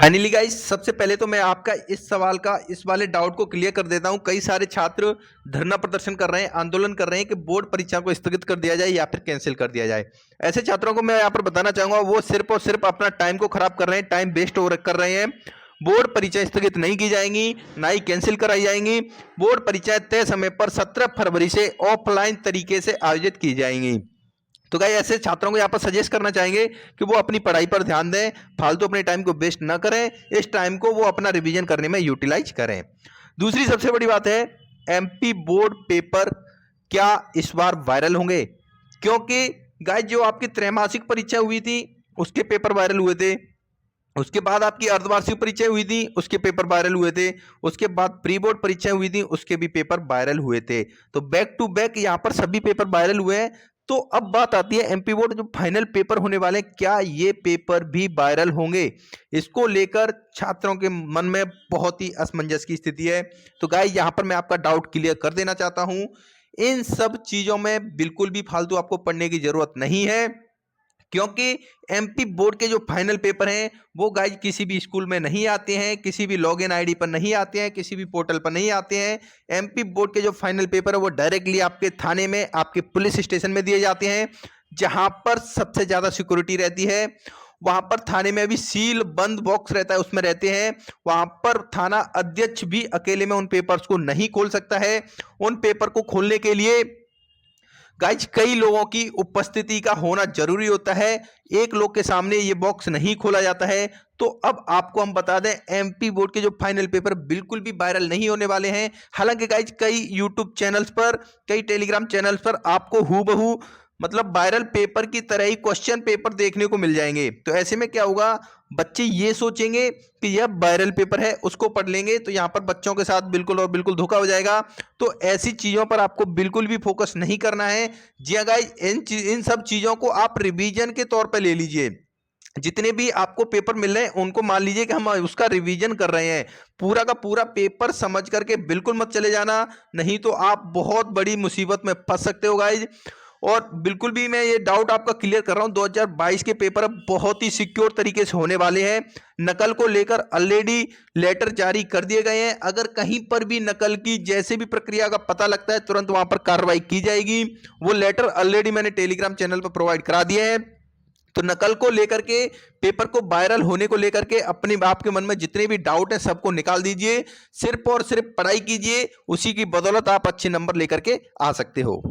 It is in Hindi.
फाइनली गाइस, सबसे पहले तो मैं आपका इस वाले डाउट को क्लियर कर देता हूं। कई सारे छात्र धरना प्रदर्शन कर रहे हैं, आंदोलन कर रहे हैं कि बोर्ड परीक्षा को स्थगित कर दिया जाए या फिर कैंसिल कर दिया जाए। ऐसे छात्रों को मैं यहां पर बताना चाहूंगा, वो सिर्फ और सिर्फ अपना टाइम को खराब कर रहे हैं, टाइम वेस्ट कर रहे हैं। बोर्ड परीक्षा स्थगित नहीं की जाएंगी, ना ही कैंसिल कराई जाएंगी। बोर्ड परीक्षाएं तय समय पर 17 फरवरी से ऑफलाइन तरीके से आयोजित की जाएंगी। तो गाइस, ऐसे छात्रों को यहाँ पर सजेस्ट करना चाहेंगे कि वो अपनी पढ़ाई पर ध्यान दें, फालतू अपने टाइम को वेस्ट ना करें, इस टाइम को वो अपना रिवीजन करने में यूटिलाइज करें। दूसरी सबसे बड़ी बात है, एमपी बोर्ड पेपर क्या इस बार वायरल होंगे? क्योंकि गाइस, जो आपकी त्रैमासिक परीक्षा हुई थी उसके पेपर वायरल हुए थे, उसके बाद आपकी अर्धवार्षिक परीक्षा हुई थी उसके पेपर वायरल हुए थे, उसके बाद प्री बोर्ड परीक्षा हुई थी उसके भी पेपर वायरल हुए थे। तो बैक टू बैक यहाँ पर सभी पेपर वायरल हुए हैं। तो अब बात आती है एमपी बोर्ड जो फाइनल पेपर होने वाले हैं, क्या ये पेपर भी वायरल होंगे? इसको लेकर छात्रों के मन में बहुत ही असमंजस की स्थिति है। तो गाइस, यहाँ पर मैं आपका डाउट क्लियर कर देना चाहता हूं, इन सब चीजों में बिल्कुल भी फालतू आपको पढ़ने की जरूरत नहीं है, क्योंकि एमपी बोर्ड के जो फाइनल पेपर हैं वो गाइज किसी भी स्कूल में नहीं आते हैं, किसी भी लॉगिन आईडी पर नहीं आते हैं, किसी भी पोर्टल पर नहीं आते हैं। एमपी बोर्ड के जो फाइनल पेपर है वो डायरेक्टली आपके थाने में, आपके पुलिस स्टेशन में दिए जाते हैं, जहां पर सबसे ज्यादा सिक्योरिटी रहती है। वहां पर थाने में भी सील बंद बॉक्स रहता है, उसमें रहते हैं। वहां पर थाना अध्यक्ष भी अकेले में उन पेपर्स को नहीं खोल सकता है। उन पेपर को खोलने के लिए गाइज कई लोगों की उपस्थिति का होना जरूरी होता है, एक लोग के सामने ये बॉक्स नहीं खोला जाता है। तो अब आपको हम बता दें, एमपी बोर्ड के जो फाइनल पेपर बिल्कुल भी वायरल नहीं होने वाले हैं। हालांकि गाइज कई यूट्यूब चैनल्स पर, कई टेलीग्राम चैनल्स पर आपको हूबहू मतलब वायरल पेपर की तरह ही क्वेश्चन पेपर देखने को मिल जाएंगे। तो ऐसे में क्या होगा, बच्चे ये सोचेंगे कि यह वायरल पेपर है, उसको पढ़ लेंगे, तो यहाँ पर बच्चों के साथ बिल्कुल और बिल्कुल धोखा हो जाएगा। तो ऐसी चीज़ों पर आपको बिल्कुल भी फोकस नहीं करना है। जी हाँ गाइस, इन सब चीज़ों को आप रिवीजन के तौर पर ले लीजिए। जितने भी आपको पेपर मिल रहे हैं उनको मान लीजिए कि हम उसका रिवीजन कर रहे हैं। पूरा का पूरा पेपर समझ करके बिल्कुल मत चले जाना, नहीं तो आप बहुत बड़ी मुसीबत में फंस सकते हो गाइज। और बिल्कुल भी मैं ये डाउट आपका क्लियर कर रहा हूं, 2022 के पेपर अब बहुत ही सिक्योर तरीके से होने वाले हैं। नकल को लेकर ऑलरेडी लेटर जारी कर दिए गए हैं। अगर कहीं पर भी नकल की जैसे भी प्रक्रिया का पता लगता है, तुरंत वहां पर कार्रवाई की जाएगी। वो लेटर ऑलरेडी मैंने टेलीग्राम चैनल पर प्रोवाइड करा दिए हैं। तो नकल को लेकर के, पेपर को वायरल होने को लेकर के अपने आपके मन में जितने भी डाउट हैं सबको निकाल दीजिए। सिर्फ और सिर्फ पढ़ाई कीजिए, उसी की बदौलत आप अच्छे नंबर लेकर के आ सकते हो।